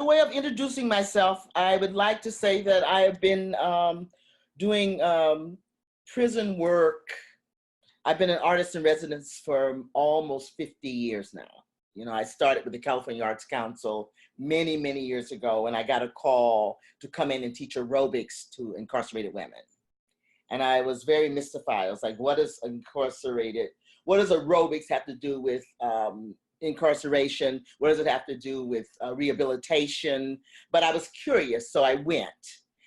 way of introducing myself, I would like to say that I have been doing prison work. I've been an artist in residence for almost 50 years now. You know, I started with the California Arts Council many, many years ago, and I got a call to come in and teach aerobics to incarcerated women. And I was very mystified. I was like, what does aerobics have to do with incarceration? What does it have to do with rehabilitation? But I was curious, so I went.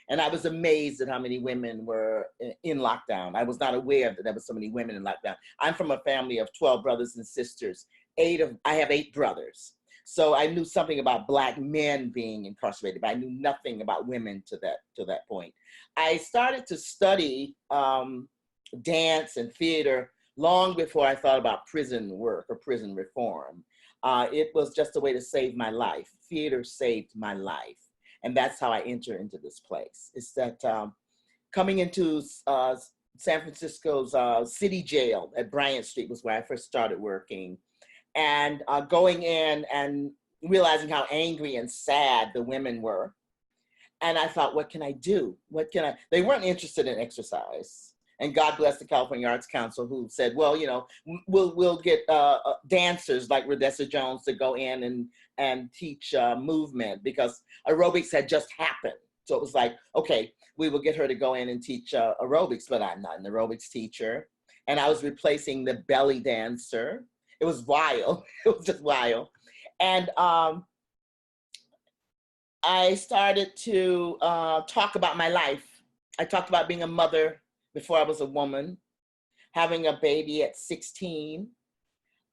And I was amazed at how many women were in lockdown. I was not aware that there were so many women in lockdown. I'm from a family of 12 brothers and sisters. I have 8 brothers. So I knew something about Black men being incarcerated, but I knew nothing about women to that point. I started to study dance and theater long before I thought about prison work or prison reform. It was just a way to save my life. Theater saved my life. And that's how I enter into this place. It's that coming into San Francisco's city jail at Bryant Street was where I first started working. And going in and realizing how angry and sad the women were. And I thought, what can I do? They weren't interested in exercise. And God bless the California Arts Council, who said, well, you know, we'll get dancers like Rhodessa Jones to go in and teach movement, because aerobics had just happened. So it was like, okay, we will get her to go in and teach aerobics, but I'm not an aerobics teacher. And I was replacing the belly dancer. It was wild. It was just wild. And I started to talk about my life. I talked about being a mother before I was a woman, having a baby at 16.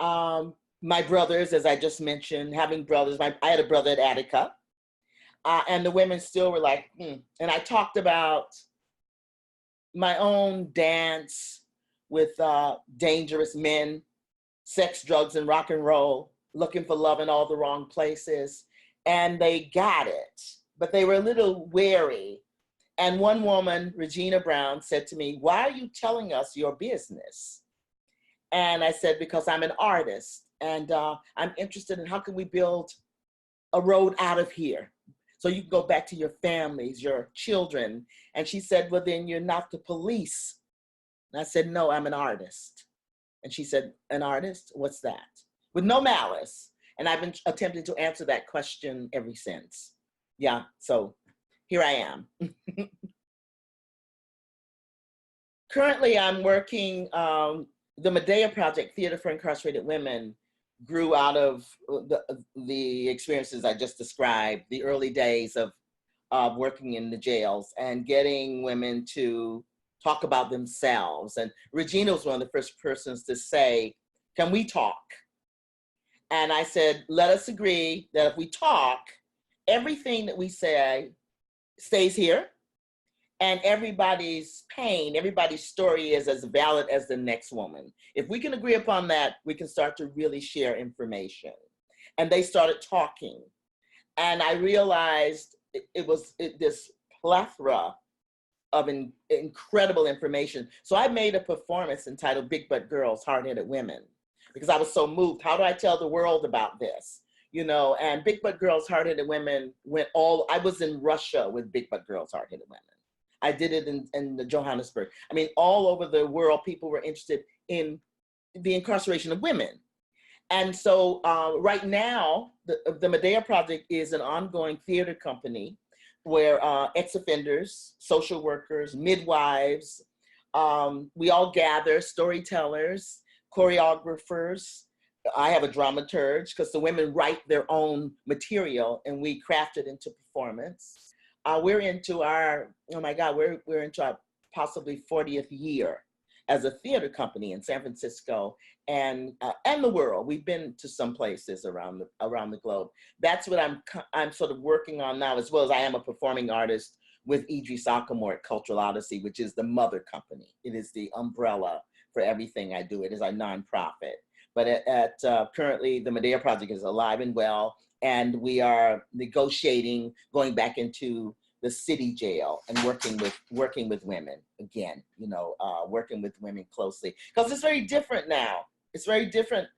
My brothers, as I just mentioned, having brothers. I had a brother at Attica. And the women still were like, And I talked about my own dance with dangerous men, sex, drugs, and rock and roll, looking for love in all the wrong places. And they got it, but they were a little wary. And one woman, Regina Brown, said to me, why are you telling us your business? And I said, because I'm an artist and I'm interested in how can we build a road out of here so you can go back to your families, your children. And she said, well, then you're not the police. And I said, no, I'm an artist. And she said, an artist? What's that? With no malice. And I've been attempting to answer that question ever since. Yeah, so here I am. Currently, I'm working, the Medea Project, Theater for Incarcerated Women, grew out of the experiences I just described, the early days of working in the jails and getting women to talk about themselves. And Regina was one of the first persons to say, can we talk? And I said, let us agree that if we talk, everything that we say stays here, and everybody's pain, everybody's story is as valid as the next woman. If we can agree upon that, we can start to really share information. And they started talking. And I realized it was this plethora of incredible information. So I made a performance entitled Big Butt Girls, Hard-Headed Women, because I was so moved. How do I tell the world about this? You know, and Big Butt Girls, Hard-Headed Women I was in Russia with Big Butt Girls, Hard-Headed Women. I did it in the Johannesburg. I mean, all over the world, people were interested in the incarceration of women. And so right now, the Medea Project is an ongoing theater company where ex-offenders, social workers, midwives, we all gather, storytellers, choreographers. I have a dramaturge because the women write their own material and we craft it into performance. We're into our, oh my God, we're into our possibly 40th year as a theater company in San Francisco and the world. We've been to some places around the globe. That's what I'm sort of working on now, as well as I am a performing artist with Idris Akamor at Cultural Odyssey, which is the mother company. It is the umbrella for everything I do. It is a nonprofit. But currently, the Medea Project is alive and well, and we are negotiating going back into the city jail and working with women again. You know, working with women closely because it's very different now. It's very different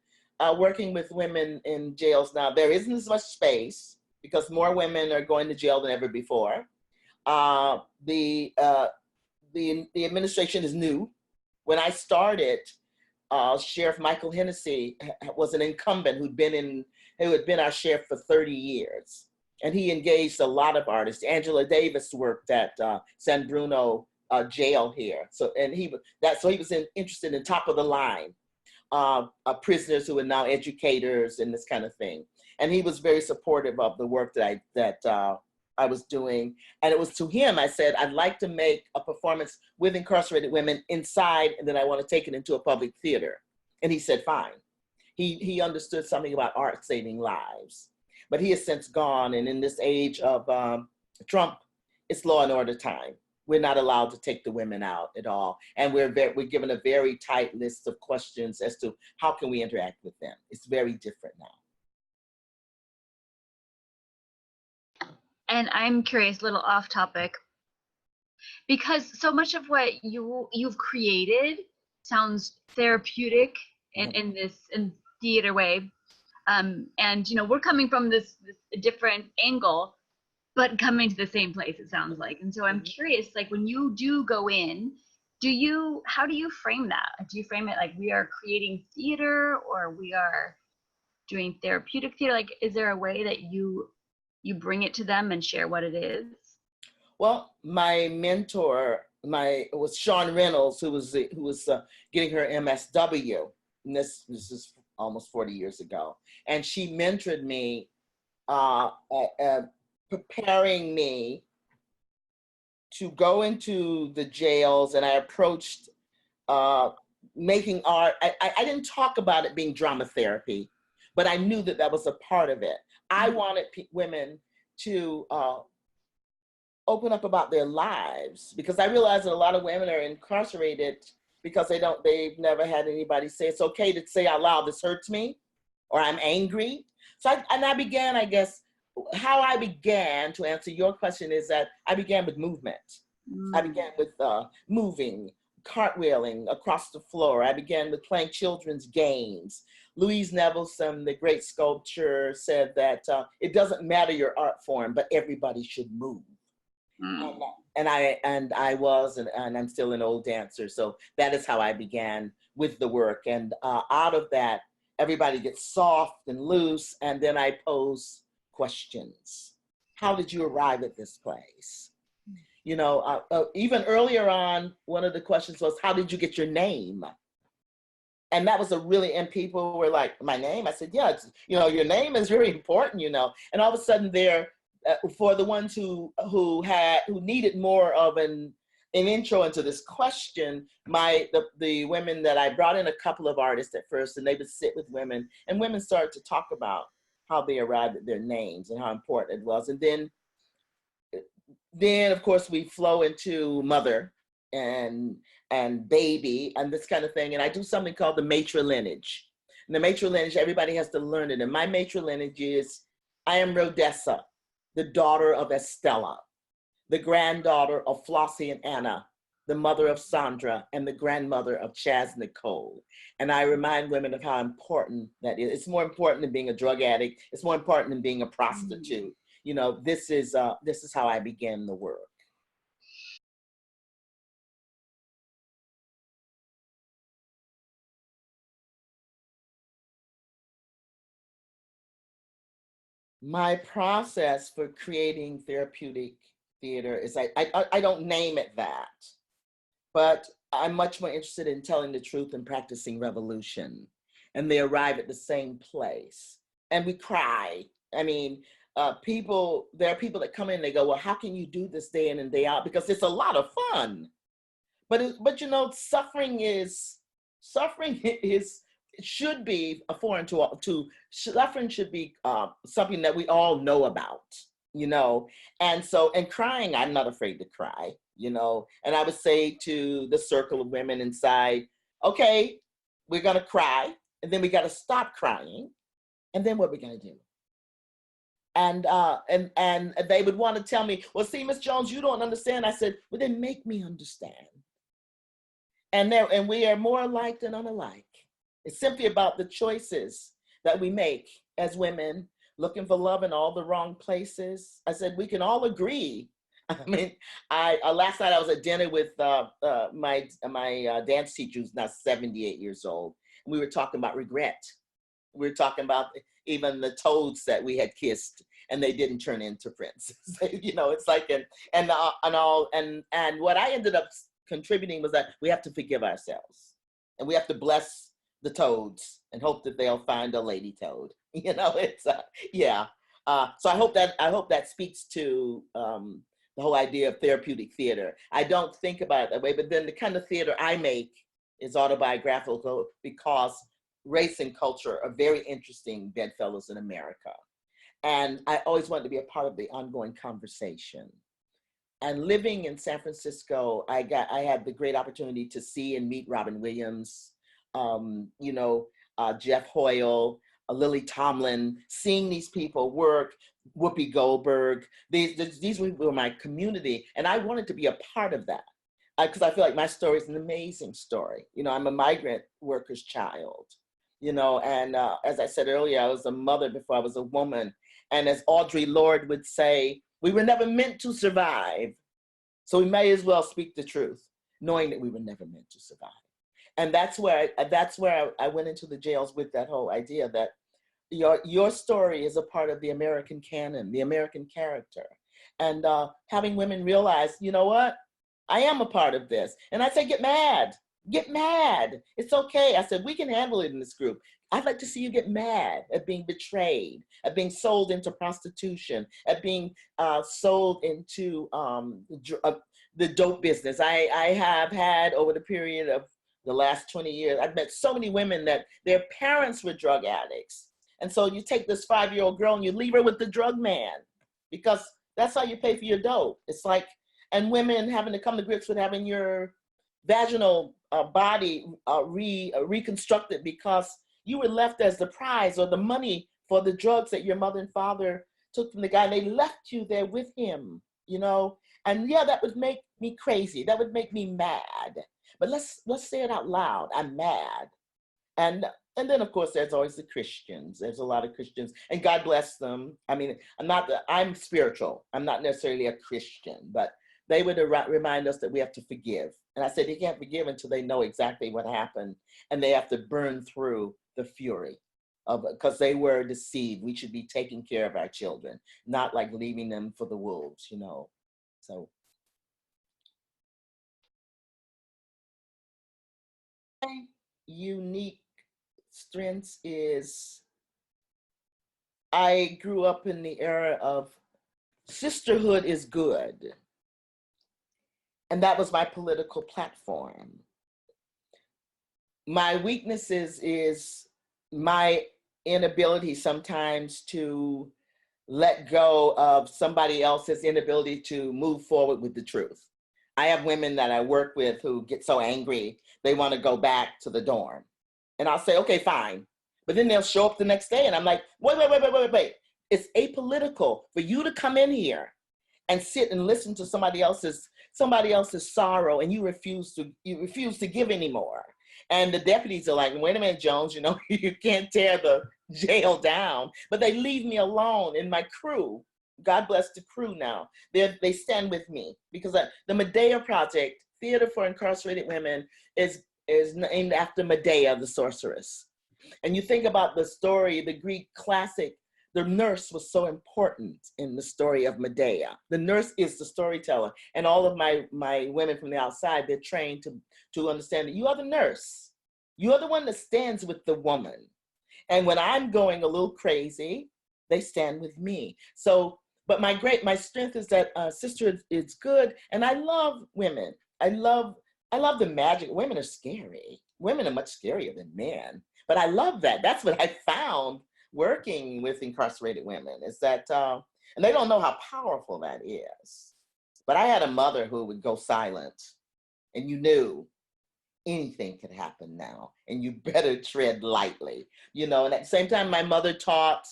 working with women in jails now. There isn't as much space. because more women are going to jail than ever before. Uh, the, uh, the administration is new. When I started, Sheriff Michael Hennessy was an incumbent who had been our sheriff for 30 years. And he engaged a lot of artists. Angela Davis worked at San Bruno jail here. So he was interested in top of the line prisoners who are now educators and this kind of thing. And he was very supportive of the work that I was doing. And it was to him, I said, I'd like to make a performance with incarcerated women inside, and then I want to take it into a public theater. And he said, fine. He understood something about art saving lives. But he has since gone, and in this age of Trump, it's law and order time. We're not allowed to take the women out at all. And we're given a very tight list of questions as to how can we interact with them. It's very different now. And I'm curious, a little off topic, because so much of what you've created sounds therapeutic in this theater way. And we're coming from this different angle, but coming to the same place, it sounds like. And so I'm curious, like when you do go in, how do you frame that? Do you frame it like we are creating theater, or we are doing therapeutic theater? Like, is there a way that you bring it to them and share what it is? Well, my mentor, was Sean Reynolds, who was getting her MSW, and this is almost 40 years ago, and she mentored me, preparing me to go into the jails, and I approached making art. I didn't talk about it being drama therapy, but I knew that was a part of it. I wanted women to open up about their lives, because I realized that a lot of women are incarcerated because they've never had anybody say, it's okay to say out loud, this hurts me, or I'm angry. So I began, I guess, how I began to answer your question is that I began with movement. I began with moving, cartwheeling across the floor. I began with playing children's games. Louise Nevelson, the great sculptor, said that it doesn't matter your art form, but everybody should move. And I was, and I'm still an old dancer. So that is how I began with the work. And out of that, everybody gets soft and loose. And then I pose questions. How did you arrive at this place? Even earlier on, one of the questions was, how did you get your name? And that was and people were like, my name? I said, yeah, your name is very important, And all of a sudden for the ones who needed more of an intro into this question, the women that I brought in, a couple of artists at first, and they would sit with women, and women started to talk about how they arrived at their names and how important it was. And then of course we flow into mother and baby and this kind of thing. And I do something called the matrilineage. And the matrilineage, everybody has to learn it. And my matrilineage is, I am Rhodessa, the daughter of Estella, the granddaughter of Flossie and Anna, the mother of Sandra, and the grandmother of Chaz Nicole. And I remind women of how important that is. It's more important than being a drug addict. It's more important than being a prostitute. This is how I began the work. My process for creating therapeutic theater is I don't name it that, but I'm much more interested in telling the truth and practicing revolution. And they arrive at the same place. And we cry. I mean, there are people that come in, they go, well, how can you do this day in and day out? Because it's a lot of fun. But suffering should be a foreign to suffering should be something that we all know about, and crying, I'm not afraid to cry, and I would say to the circle of women inside, okay, we're gonna cry, and then we gotta stop crying, and then what we're gonna do. And they would want to tell me, well, see, Miss Jones, you don't understand. I said, well, then make me understand. And we are more alike than unalike. It's simply about the choices that we make as women looking for love in all the wrong places. I said, we can all agree. I mean, I last night I was at dinner with my dance teacher who's now 78 years old. And we were talking about regret. We were talking about even the toads that we had kissed and they didn't turn into princes. You know, it's like, and what I ended up contributing was that we have to forgive ourselves and we have to bless the toads and hope that they'll find a lady toad. You know, it's yeah. So I hope that speaks to the whole idea of therapeutic theater. I don't think about it that way, but then the kind of theater I make is autobiographical because race and culture are very interesting bedfellows in America. And I always wanted to be a part of the ongoing conversation. And living in San Francisco, I had the great opportunity to see and meet Robin Williams, you know, Jeff Hoyle, Lily Tomlin, seeing these people work, Whoopi Goldberg. These were my community, and I wanted to be a part of that because I feel like my story is an amazing story. You know, I'm a migrant worker's child, you know, and as I said earlier, I was a mother before I was a woman. And as Audre Lorde would say, we were never meant to survive. So we may as well speak the truth, knowing that we were never meant to survive. And that's where I went into the jails with that whole idea that your story is a part of the American canon, the American character. And having women realize, you know what? I am a part of this. And I say, get mad. Get mad. It's okay. I said, we can handle it in this group. I'd like to see you get mad at being betrayed, at being sold into prostitution, at being sold into the dope business. I have had over the period of the last 20 years, I've met so many women that their parents were drug addicts. And so you take this 5-year-old girl and you leave her with the drug man because that's how you pay for your dope. It's like, and women having to come to grips with having your vaginal body reconstructed because you were left as the prize or the money for the drugs that your mother and father took from the guy. They left you there with him, you know? And yeah, that would make me crazy. That would make me mad. But let's say it out loud. I'm mad. And then of course there's always the Christians. There's a lot of Christians, and God bless them. I mean, I'm spiritual. I'm not necessarily a Christian, but they would remind us that we have to forgive. And I said, they can't forgive until they know exactly what happened, and they have to burn through the fury of, because they were deceived. We should be taking care of our children, not like leaving them for the wolves, you know. So my unique strengths is I grew up in the era of sisterhood is good. And that was my political platform. My weaknesses is my inability sometimes to let go of somebody else's inability to move forward with the truth. I have women that I work with who get so angry, they want to go back to the dorm. And I'll say, okay, fine. But then they'll show up the next day and I'm like, wait. It's apolitical for you to come in here and sit and listen to somebody else's sorrow, and you refuse to give anymore. And the deputies are like, wait a minute, Jones, you know, you can't tear the jail down. But they leave me alone in my crew. God bless the crew now. They stand with me because the Medea Project, Theater for Incarcerated Women, is named after Medea, the sorceress. And you think about the story, the Greek classic, the nurse was so important in the story of Medea. The nurse is the storyteller. And all of my women from the outside, they're trained to understand that you are the nurse. You are the one that stands with the woman. And when I'm going a little crazy, they stand with me. So, but my strength is that sister is good. And I love women. I love the magic. Women are scary. Women are much scarier than men. But I love that. That's what I found working with incarcerated women, is that, and they don't know how powerful that is. But I had a mother who would go silent, and you knew anything could happen now, and you better tread lightly, you know. And at the same time, my mother taught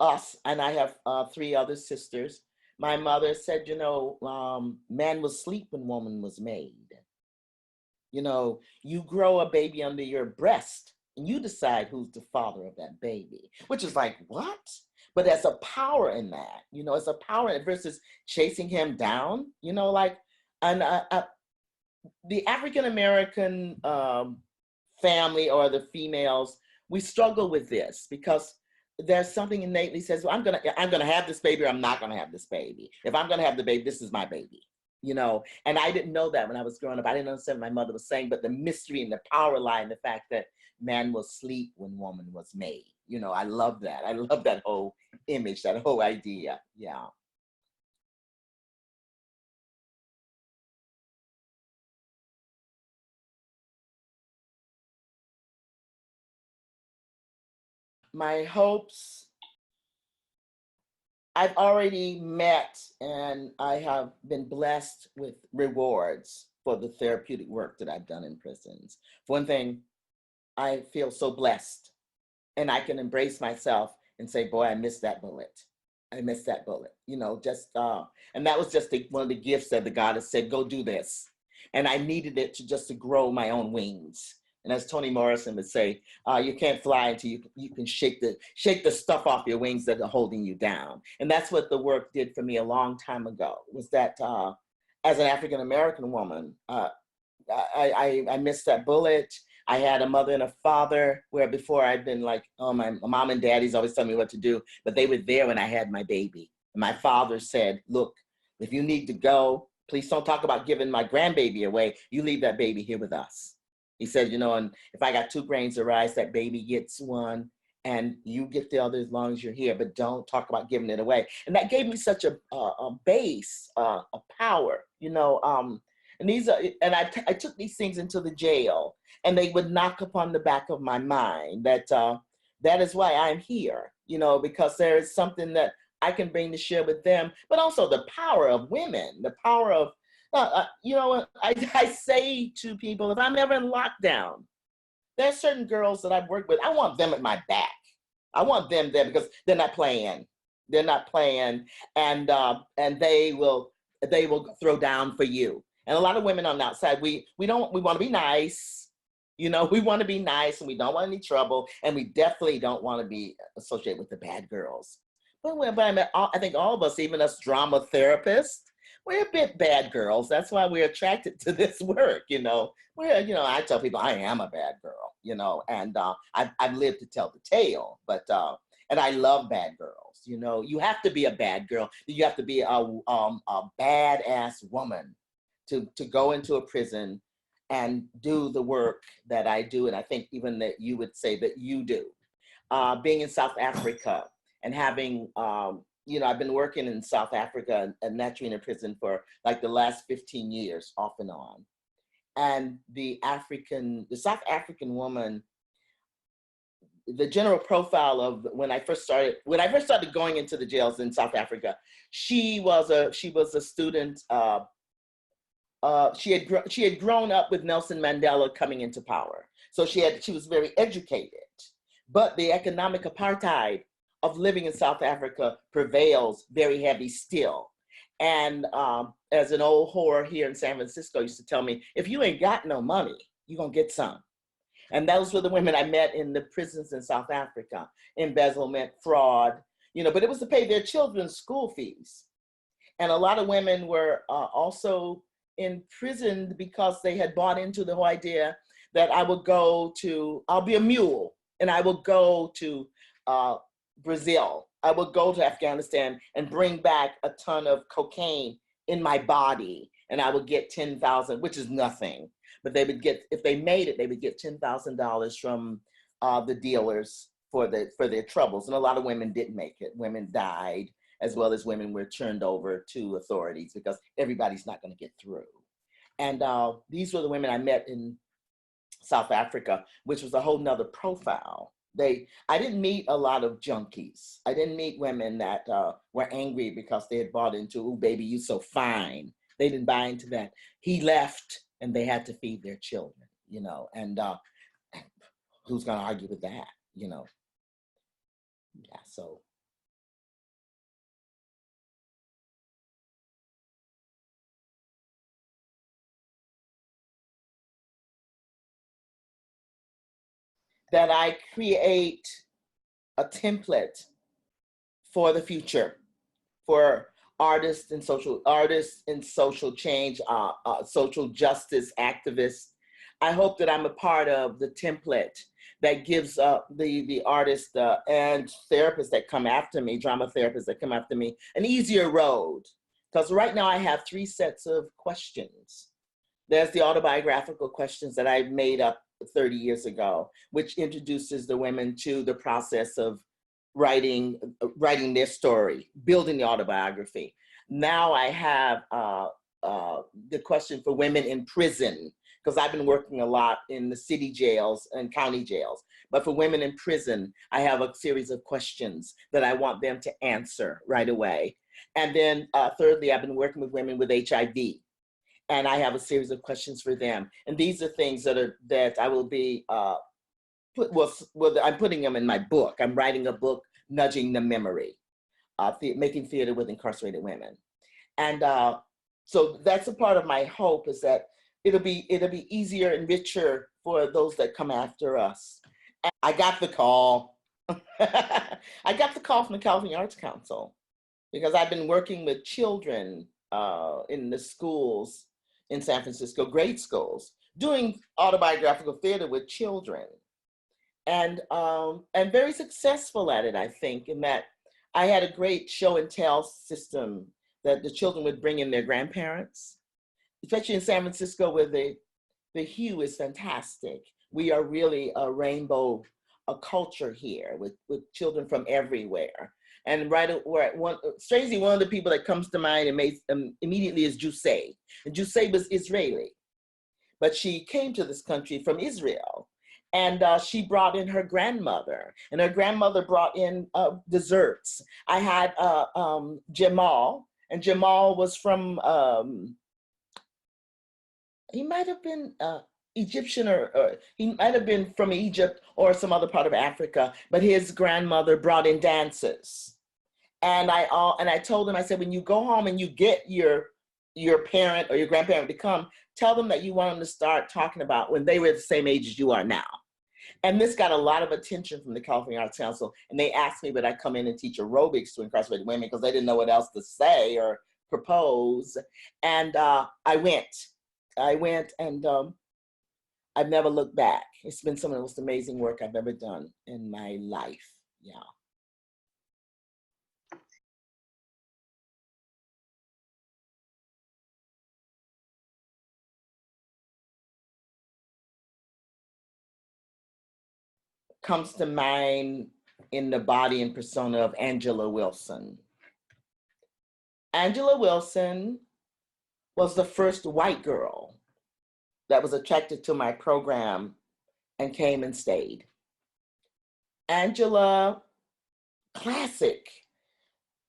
us, and I have 3 other sisters. My mother said, you know, man was asleep when woman was made. You know, you grow a baby under your breast and you decide who's the father of that baby, which is like, what? But there's a power in that, it's a power in it versus chasing him down, like, and the African American family or the females, we struggle with this because there's something innately says, well, I'm gonna have this baby or I'm not gonna have this baby. If I'm gonna have the baby, this is my baby. And I didn't know that when I was growing up. I didn't understand what my mother was saying, but the mystery and the power lie in the fact that man will sleep when woman was made. I love that. I love that whole image, that whole idea. Yeah. My hopes, I've already met and I have been blessed with rewards for the therapeutic work that I've done in prisons. For one thing, I feel so blessed and I can embrace myself and say, boy, I missed that bullet. I missed that bullet, and that was just one of the gifts that the goddess said, go do this. And I needed it to grow my own wings. And as Toni Morrison would say, you can't fly until you can shake the stuff off your wings that are holding you down. And that's what the work did for me a long time ago, was that as an African-American woman, I missed that bullet. I had a mother and a father where before I'd been like, oh, my mom and daddy's always telling me what to do, but they were there when I had my baby. And my father said, look, if you need to go, please don't talk about giving my grandbaby away. You leave that baby here with us. He said, and if I got 2 grains of rice, that baby gets 1 and you get the other as long as you're here, but don't talk about giving it away. And that gave me such a base, a power, and I took these things into the jail, and they would knock upon the back of my mind that that is why I'm here, because there is something that I can bring to share with them, but also the power of women, the power of, I say to people, if I'm ever in lockdown, there's certain girls that I've worked with, I want them at my back. I want them there because they're not playing. They're not playing, and they will throw down for you. And a lot of women on the outside, we want to be nice, we want to be nice, and we don't want any trouble, and we definitely don't want to be associated with the bad girls. But I think all of us, even us drama therapists, we're a bit bad girls. That's why we're attracted to this work, Where, I tell people I am a bad girl, and I've lived to tell the tale, but and I love bad girls. You have to be a bad girl. You have to be a badass woman to go into a prison and do the work that I do, and I think even that you would say that you do. Being in South Africa and having, I've been working in South Africa and Natrina prison for like the last 15 years, off and on. And the South African woman, the general profile of when I first started going into the jails in South Africa, she was a student. She had grown up with Nelson Mandela coming into power, so she was very educated. But the economic apartheid of living in South Africa prevails very heavy still. And as an old whore here in San Francisco used to tell me, if you ain't got no money, you're gonna get some. And those were the women I met in the prisons in South Africa, embezzlement, fraud, but it was to pay their children's school fees. And a lot of women were also imprisoned because they had bought into the whole idea that I'll be a mule and I will go to Brazil. I will go to Afghanistan and bring back a ton of cocaine in my body, and I would get 10,000, which is nothing. But they would get, if they made it, they would get $10,000 from the dealers for their troubles. And a lot of women didn't make it. Women died, as well as women were turned over to authorities because everybody's not going to get through. And these were the women I met in South Africa, which was a whole nother profile. I didn't meet a lot of junkies. I didn't meet women that were angry because they had bought into, oh, baby, you so fine. They didn't buy into that. He left and they had to feed their children, and who's going to argue with that, Yeah, so. that I create a template for the future for artists and social change, social justice activists. I hope that I'm a part of the template that gives the artists and therapists that come after me, drama therapists that come after me, an easier road. Because right now I have 3 sets of questions. There's the autobiographical questions that I made up 30 years ago, which introduces the women to the process of writing their story, building the autobiography. Now I have the question for women in prison, because I've been working a lot in the city jails and county jails. But for women in prison, I have a series of questions that I want them to answer right away. And then thirdly, I've been working with women with HIV, and I have a series of questions for them. And these are things that I will be I'm putting them in my book. I'm writing a book, Nudging the Memory, making theater with incarcerated women. And so that's a part of my hope, is that it'll be easier and richer for those that come after us. And I got the call. I got the call from the California Arts Council, because I've been working with children in the schools in San Francisco, grade schools, doing autobiographical theater with children. And very successful at it, I think, in that I had a great show and tell system that the children would bring in their grandparents, especially in San Francisco, where the hue is fantastic. We are really a rainbow, a culture here with children from everywhere. And strangely, one of the people that comes to mind immediately is Jusei. And Jusei was Israeli, but she came to this country from Israel. And she brought in her grandmother, and her grandmother brought in desserts. I had Jamal, and Jamal was from, he might have been Egyptian, or he might have been from Egypt or some other part of Africa, but his grandmother brought in dancers. And I told him, I said, when you go home and you get your parent or your grandparent to come, tell them that you want them to start talking about when they were the same age as you are now. And this got a lot of attention from the California Arts Council. And they asked me would I come in and teach aerobics to incarcerated women, because they didn't know what else to say or propose. And I went, and I've never looked back. It's been some of the most amazing work I've ever done in my life. Yeah. Comes to mind in the body and persona of Angela Wilson. Angela Wilson was the first white girl that was attracted to my program and came and stayed. Angela, classic.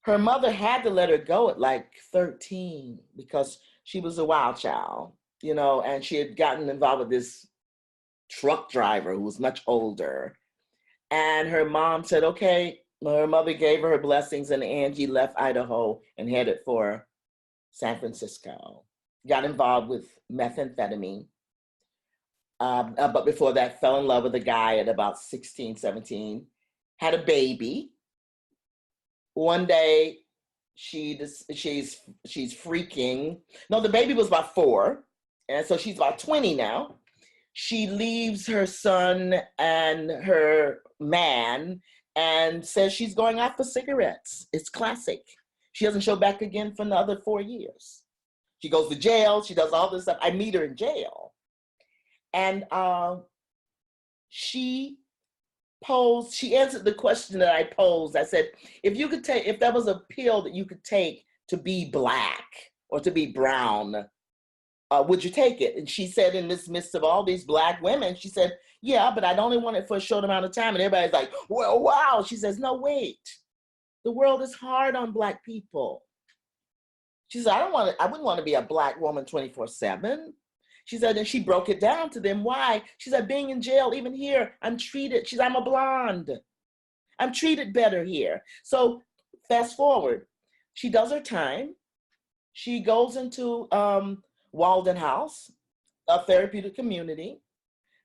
Her mother had to let her go at like 13 because she was a wild child, and she had gotten involved with this truck driver who was much older. And her mom said, okay, her mother gave her blessings, and Angie left Idaho and headed for San Francisco. Got involved with methamphetamine. But before that, fell in love with a guy at about 16, 17, had a baby. One day, she's freaking. No, the baby was about 4. And so she's about 20 now. She leaves her son and her man and says she's going out for cigarettes. It's classic. She doesn't show back again for another 4 years. She goes to jail. She does all this stuff. I meet her in jail. And she answered the question that I posed. I said, if there was a pill that you could take to be Black or to be brown, would you take it? And she said, in this midst of all these Black women, she said, yeah, but I'd only want it for a short amount of time. And everybody's like, well, wow. She says, no, wait. The world is hard on Black people. She said, I wouldn't want to be a Black woman 24/7. She said, and she broke it down to them. Why? She said, being in jail, even here, I'm a blonde. I'm treated better here. So fast forward, she does her time. She goes into Walden House, a therapeutic community,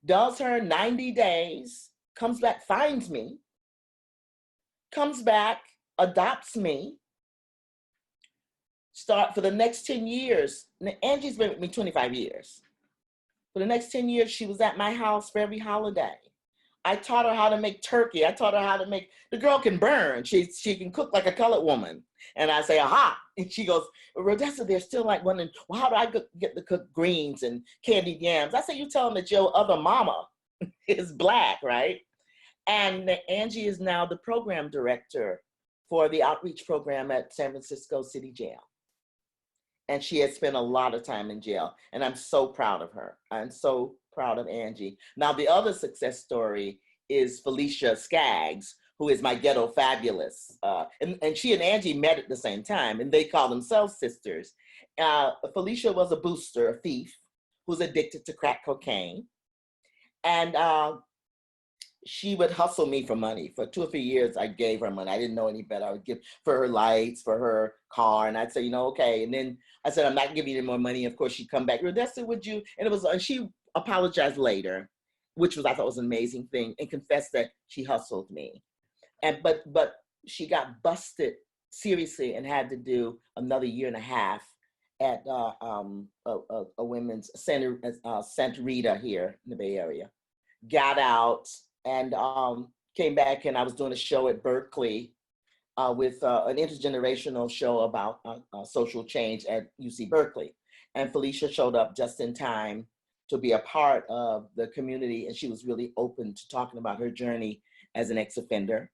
does her 90 days, comes back, finds me, comes back, adopts me, start for the next 10 years. Angie's been with me 25 years. For the next 10 years, she was at my house for every holiday. I taught her how to make turkey. I taught her how to make, the girl can burn. She can cook like a colored woman. And I say, aha. And she goes, Rhodessa, they're still like wondering, well, how do I get to cook greens and candied yams? I say, you tell them that your other mama is Black, right? And Angie is now the program director for the outreach program at San Francisco City Jail. And she has spent a lot of time in jail. And I'm so proud of her. I'm so proud of Angie. Now, the other success story is Felicia Skaggs, who is my ghetto fabulous. And she and Angie met at the same time, and they call themselves sisters. Felicia was a booster, a thief, who's addicted to crack cocaine. And she would hustle me for money. For 2 or 3 years, I gave her money. I didn't know any better. I would give for her lights, for her car, and I'd say, okay. And then I said, I'm not giving you any more money. Of course, she'd come back, Rhodessa, would you? And she apologized later, which I thought was an amazing thing, and confessed that she hustled me. But she got busted seriously and had to do another 1.5 years at a women's center, Santa Rita here in the Bay Area. Got out and came back, and I was doing a show at Berkeley with an intergenerational show about social change at UC Berkeley. And Felicia showed up just in time to be a part of the community, and she was really open to talking about her journey as an ex-offender.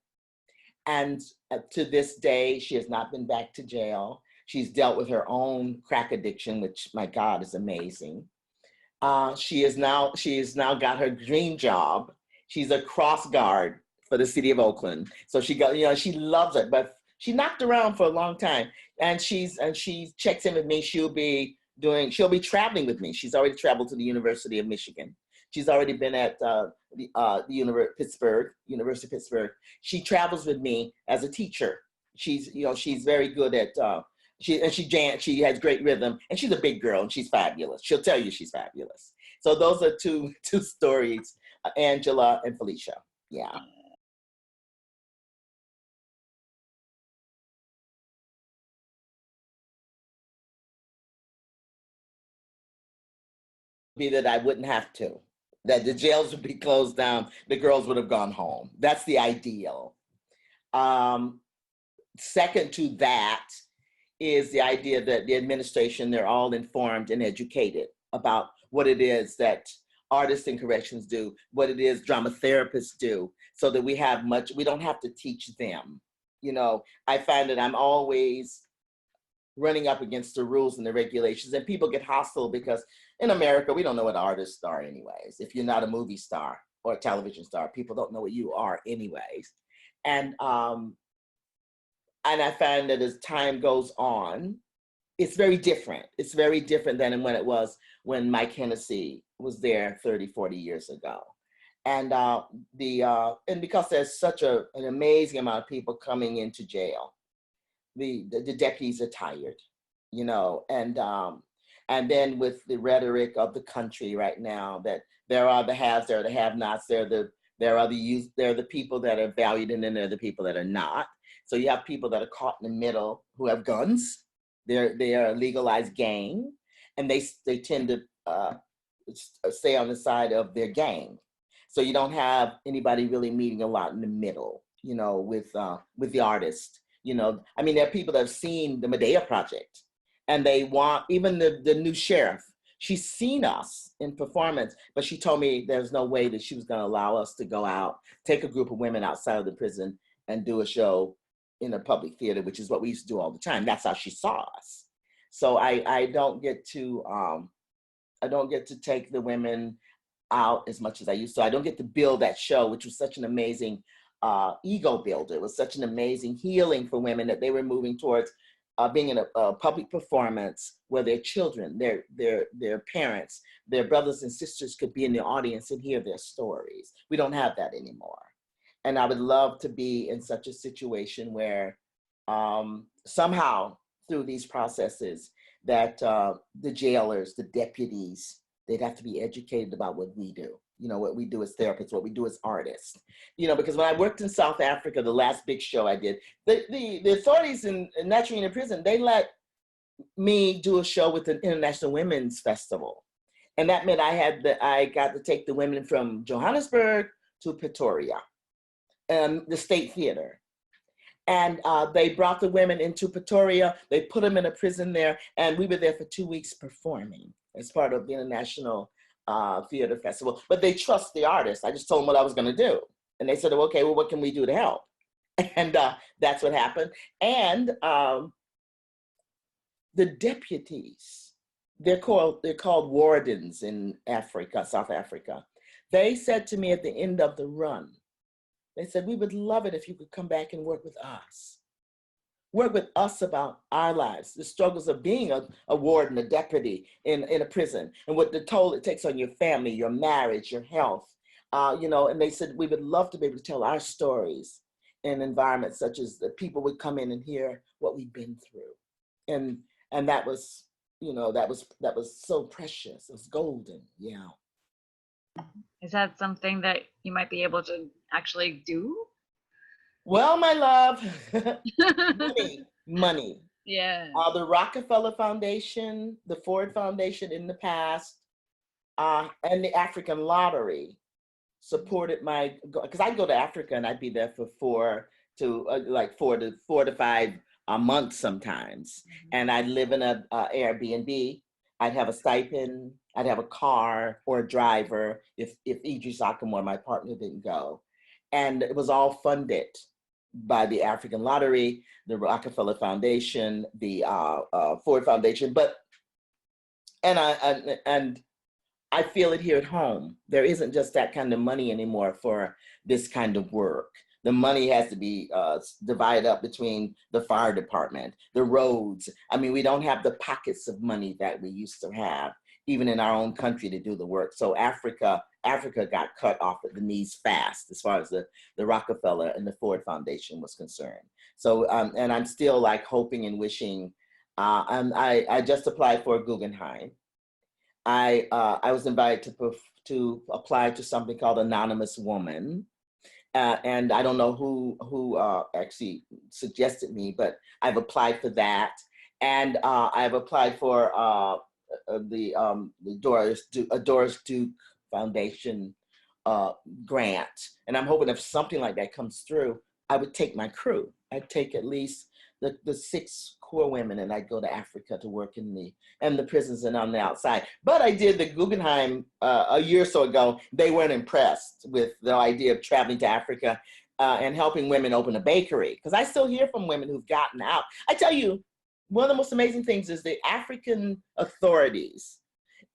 And to this day, she has not been back to jail. She's dealt with her own crack addiction, which, my God, is amazing. She has now got her dream job. She's a cross guard for the city of Oakland. So she she loves it, but she knocked around for a long time. And she checks in with me. She'll be traveling with me. She's already traveled to the University of Michigan. She's already been at the University of Pittsburgh. She travels with me as a teacher. She's very good at she has great rhythm, and she's a big girl, and she's fabulous. She'll tell you she's fabulous. So those are two stories, Angela and Felicia. Yeah. Be that I wouldn't have to, that the jails would be closed down, the girls would have gone home. That's the ideal. Second to that is the idea that the administration, they're all informed and educated about what it is that artists in corrections do, what it is drama therapists do, so that we don't have to teach them. I find that I'm always running up against the rules and the regulations, and people get hostile because in America, we don't know what artists are anyways. If you're not a movie star or a television star, people don't know what you are anyways. And I find that as time goes on, it's very different. It's very different than when it was when Mike Hennessy was there 30, 40 years ago. And because there's such an amazing amount of people coming into jail, the deputies are tired, and then with the rhetoric of the country right now, that there are the haves, there are the have-nots, there are the youth, there are the people that are valued, and then there are the people that are not. So you have people that are caught in the middle who have guns. They are a legalized gang, and they tend to stay on the side of their gang. So you don't have anybody really meeting a lot in the middle, with the artist. There are people that have seen the Medea Project, and they want, even the new sheriff, she's seen us in performance, but she told me there's no way that she was going to allow us to go out, take a group of women outside of the prison and do a show in a public theater, which is what we used to do all the time. That's how she saw us. So I don't get to take the women out as much as I used to. I don't get to build that show, which was such an amazing ego builder. It was such an amazing healing for women that they were moving towards being in a public performance where their children, their parents, their brothers and sisters could be in the audience and hear their stories. We don't have that anymore. And I would love to be in such a situation where somehow through these processes that the jailers, the deputies, they'd have to be educated about what we do. What we do as therapists, what we do as artists. Because when I worked in South Africa, the last big show I did, the authorities in Naturena Prison, they let me do a show with the International Women's Festival. And that meant I got to take the women from Johannesburg to Pretoria, the State Theater. And they brought the women into Pretoria. They put them in a prison there. And we were there for 2 weeks performing as part of the International Theater Festival. But they trust the artists. I just told them what I was going to do. And they said, okay, well, what can we do to help? And that's what happened. And the deputies, they're called wardens in Africa, South Africa. They said to me at the end of the run, they said, we would love it if you could come back and work with us. Work with us about our lives, the struggles of being a warden, a deputy in a prison, and what the toll it takes on your family, your marriage, your health. And they said, we would love to be able to tell our stories in environments such as the people would come in and hear what we've been through. And that was, that was so precious. It was golden. Yeah. Is that something that you might be able to actually do? Well, my love, money. Yeah. The Rockefeller Foundation, the Ford Foundation in the past, and the African Lottery supported because I'd go to Africa and I'd be there for 4 to 5 months sometimes. And I'd live in a Airbnb. I'd have a stipend. I'd have a car or a driver if Idris Akamor, my partner, didn't go. And it was all funded by the African Lottery, the Rockefeller Foundation, the Ford Foundation. And I feel it here at home. There isn't just that kind of money anymore for this kind of work. The money has to be divided up between the fire department, the roads. I mean, we don't have the pockets of money that we used to have, even in our own country, to do the work. So Africa got cut off at the knees fast as far as the Rockefeller and the Ford Foundation was concerned. So, and I'm still like hoping and wishing. I just applied for a Guggenheim. I was invited to apply to something called Anonymous Woman. And I don't know who actually suggested me, but I've applied for that. And I've applied for the Doris Duke Foundation grant. And I'm hoping if something like that comes through, I would take my crew. I'd take at least the 6 core women, and I'd go to Africa to work in the prisons and on the outside. But I did the Guggenheim a year or so ago. They weren't impressed with the idea of traveling to Africa and helping women open a bakery. Because I still hear from women who've gotten out. I tell you, one of the most amazing things is the African authorities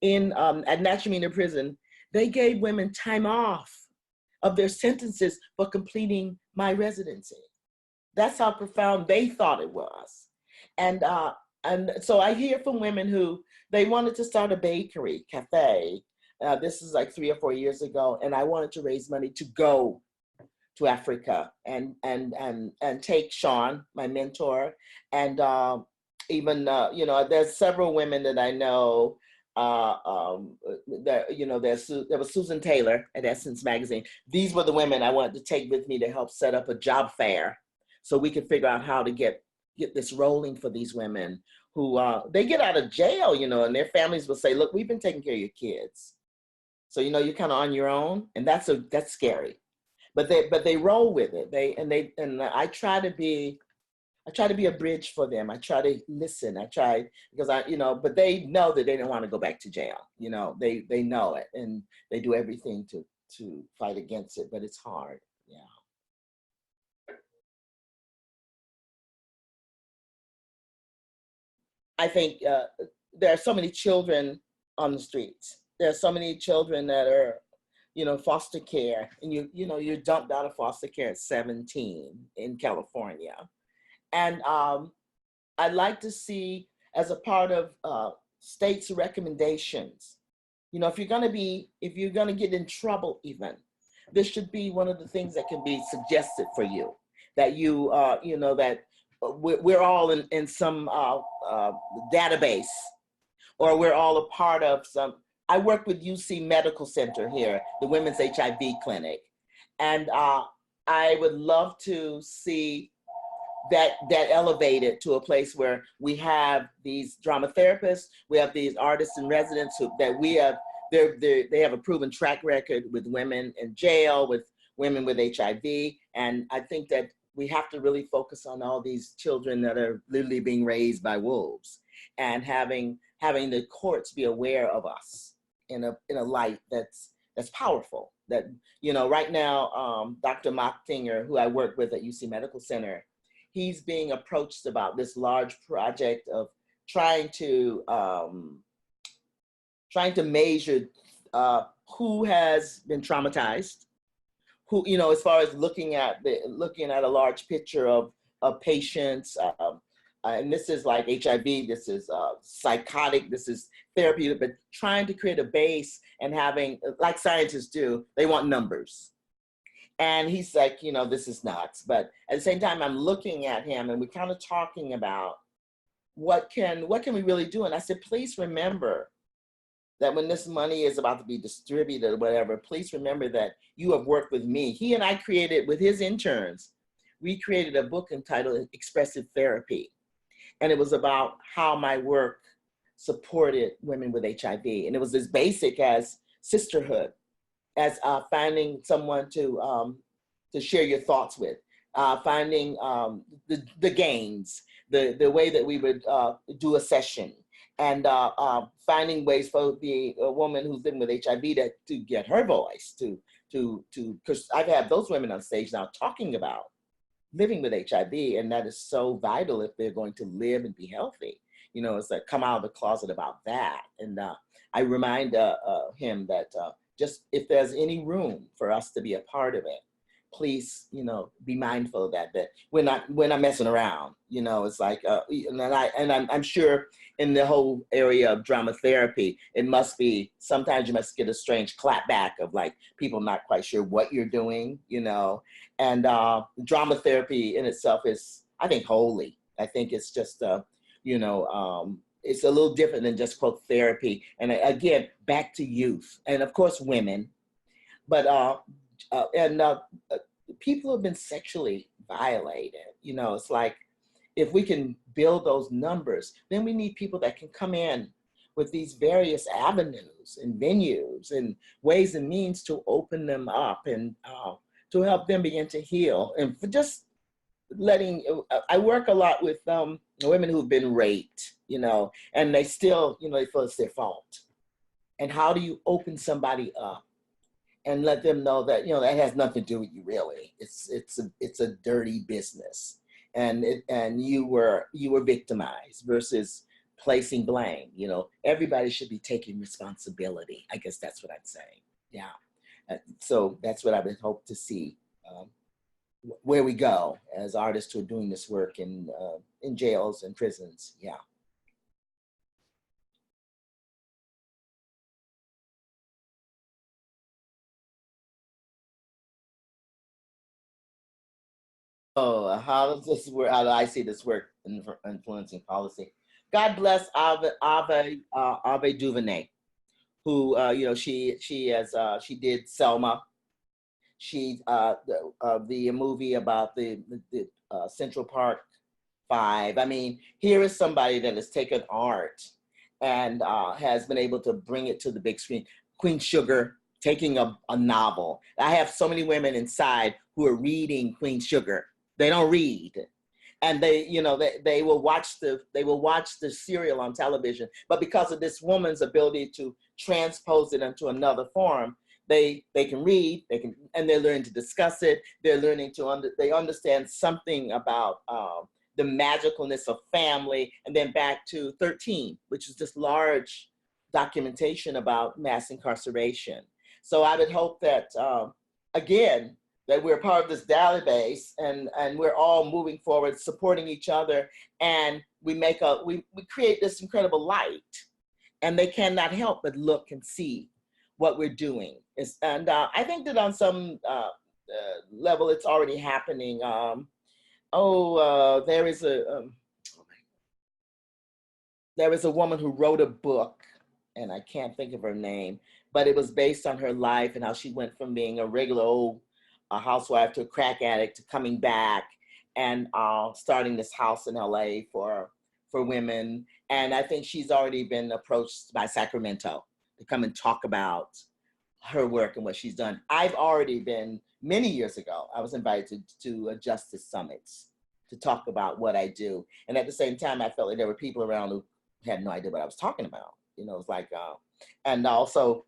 at Naturena Prison, they gave women time off of their sentences for completing my residency. That's how profound they thought it was. And so I hear from women who they wanted to start a bakery, cafe. This is like 3 or 4 years ago. And I wanted to raise money to go to Africa and take Sean, my mentor. And even, there's several women that I know there was Susan Taylor at Essence Magazine. These were the women I wanted to take with me to help set up a job fair, so we could figure out how to get this rolling for these women who they get out of jail, and their families will say, look, we've been taking care of your kids. So, you're kind of on your own, and that's scary. But they roll with it. I try to be a bridge for them. I try to listen. Because but they know that they don't want to go back to jail. They know it, and they do everything to fight against it, but it's hard. Yeah. I think there are so many children on the streets. There are so many children that are, foster care, and you're dumped out of foster care at 17 in California. And I'd like to see, as a part of states' recommendations, if you're gonna get in trouble, even, this should be one of the things that can be suggested for you, that that we're all in some database, or we're all a part of some I work with UC Medical Center here, the Women's HIV Clinic, and I would love to see that elevated to a place where we have these drama therapists, we have these artists and residents that we have, they have a proven track record with women in jail, with women with HIV. And I think that we have to really focus on all these children that are literally being raised by wolves, and having the courts be aware of us in a light that's powerful. That, you know, right now, Dr. Mocktinger, who I work with at UC Medical Center, he's being approached about this large project of trying to measure who has been traumatized, who, you know, as far as looking at a large picture of patients, and this is like HIV, this is psychotic, this is therapy, but trying to create a base and having, like scientists do, they want numbers. And he's like, you know, this is nuts. But at the same time, I'm looking at him and we're kind of talking about what can we really do? And I said, please remember that when this money is about to be distributed or whatever, please remember that you have worked with me. He and I created, with his interns, we created a book entitled Expressive Therapy. And it was about how my work supported women with HIV. And it was as basic as sisterhood, as finding someone to share your thoughts with, finding the games, the way that we would do a session, and finding ways for the woman who's living with HIV to get her voice, because I've had those women on stage now talking about living with HIV, and that is so vital if they're going to live and be healthy. You know, it's like, come out of the closet about that. And I remind him that just if there's any room for us to be a part of it, please, you know, be mindful of that we're not messing around. You know, it's like, I'm sure in the whole area of drama therapy, it must be, sometimes you must get a strange clap back of like people not quite sure what you're doing, you know. And drama therapy in itself is, I think, holy. I think it's just, you know, it's a little different than just quote therapy. And again, back to youth and of course women, but people have been sexually violated. You know, it's like, if we can build those numbers, then we need people that can come in with these various avenues and venues and ways and means to open them up and to help them begin to heal. And for just letting, I work a lot with women who've been raped, you know, and they still, you know, they feel it's their fault. And how do you open somebody up and let them know that, you know, that has nothing to do with you really. It's a dirty business. And you were victimized versus placing blame. You know, everybody should be taking responsibility. I guess that's what I'm saying. Yeah. So that's what I would hope to see where we go as artists who are doing this work in jails and prisons. Yeah. Oh, how does this work? How do I see this work influencing policy? God bless Ave DuVernay, who you know, she did Selma. She the movie about the Central Park Five. I mean, here is somebody that has taken art and has been able to bring it to the big screen. Queen Sugar taking a novel. I have so many women inside who are reading Queen Sugar. They don't read, and they, you know, they will watch the serial on television. But because of this woman's ability to transpose it into another form, they can read, and they're learning to discuss it. They're learning to they understand something about the magicalness of family. And then back to 13, which is this large documentation about mass incarceration. So I would hope that again, that we're part of this database, and we're all moving forward, supporting each other, and we create this incredible light, and they cannot help but look and see what we're doing. And I think that on some level, it's already happening. There is a woman who wrote a book and I can't think of her name, but it was based on her life and how she went from being a regular old housewife to a crack addict to coming back and starting this house in LA for women. And I think she's already been approached by Sacramento to come and talk about her work and what she's done. I've already been, many years ago, I was invited to a Justice Summits to talk about what I do. And at the same time, I felt like there were people around who had no idea what I was talking about. You know, it's like, and also,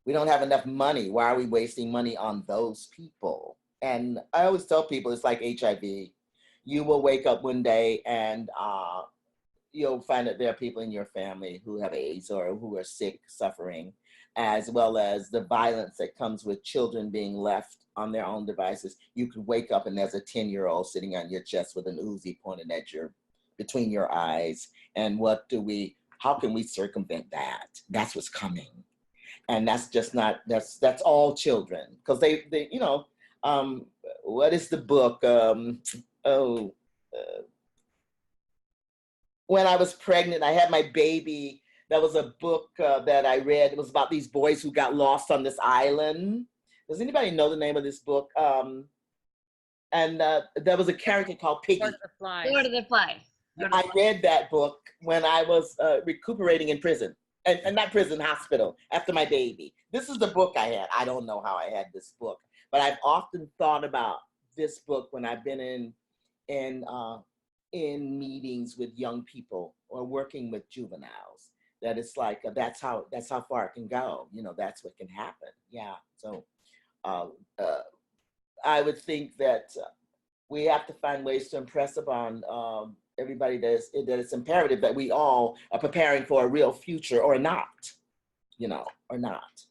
we don't have enough money. Why are we wasting money on those people? And I always tell people it's like HIV. You will wake up one day and you'll find that there are people in your family who have AIDS or who are sick, suffering, as well as the violence that comes with children being left on their own devices. You could wake up and there's a 10-year-old sitting on your chest with an Uzi pointed at between your eyes. And how can we circumvent that? That's what's coming. And that's just not, that's all children. Because they what is the book? When I was pregnant, I had my baby. There was a book that I read. It was about these boys who got lost on this island. Does anybody know the name of this book? And there was a character called Piggy. Lord of the Flies. Lord of the Flies. I read that book when I was recuperating in prison. And not prison, hospital, after my baby. This is the book I had. I don't know how I had this book, but I've often thought about this book when I've been in meetings with young people or working with juveniles. That it's like that's how far it can go. You know, that's what can happen. Yeah. So I would think that we have to find ways to impress upon everybody that it's imperative that we all are preparing for a real future or not, or not.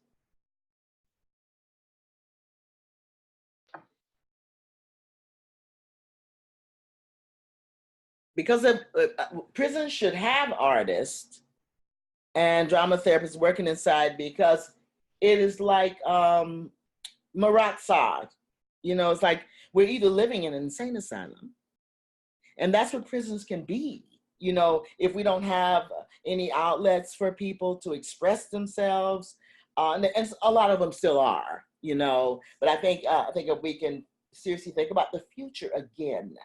Because prison should have artists and drama therapists working inside, because it is like Marat Saad, it's like we're either living in an insane asylum. And that's what prisons can be, if we don't have any outlets for people to express themselves. And a lot of them still are, but I think if we can seriously think about the future again,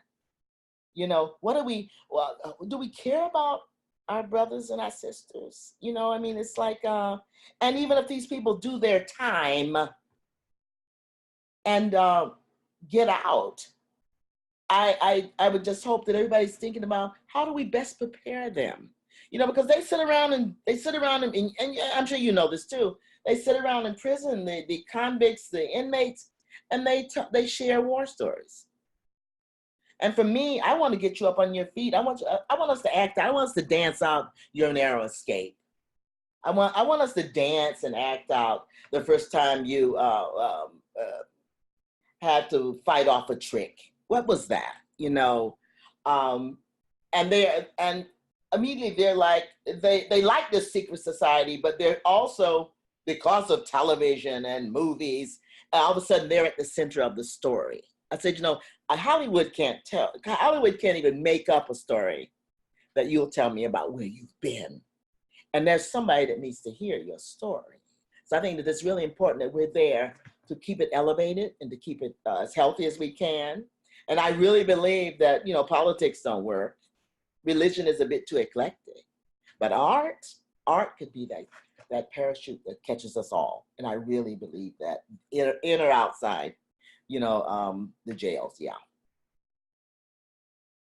do we care about our brothers and our sisters? It's like, and even if these people do their time and get out, I would just hope that everybody's thinking about how do we best prepare them, because they sit around and I'm sure you know this too. They sit around in prison, the convicts, the inmates, and they share war stories. And for me, I want to get you up on your feet. I want us to act. I want us to dance out your narrow escape. I want us to dance and act out the first time you had to fight off a trick. What was that? And immediately they're like, they like this secret society, but they're also, because of television and movies, all of a sudden they're at the center of the story. I said, Hollywood can't tell. Hollywood can't even make up a story that you'll tell me about where you've been. And there's somebody that needs to hear your story. So I think that it's really important that we're there to keep it elevated and to keep it as healthy as we can. And I really believe that, politics don't work. Religion is a bit too eclectic. But art could be that parachute that catches us all. And I really believe that, in or outside, the jails, yeah.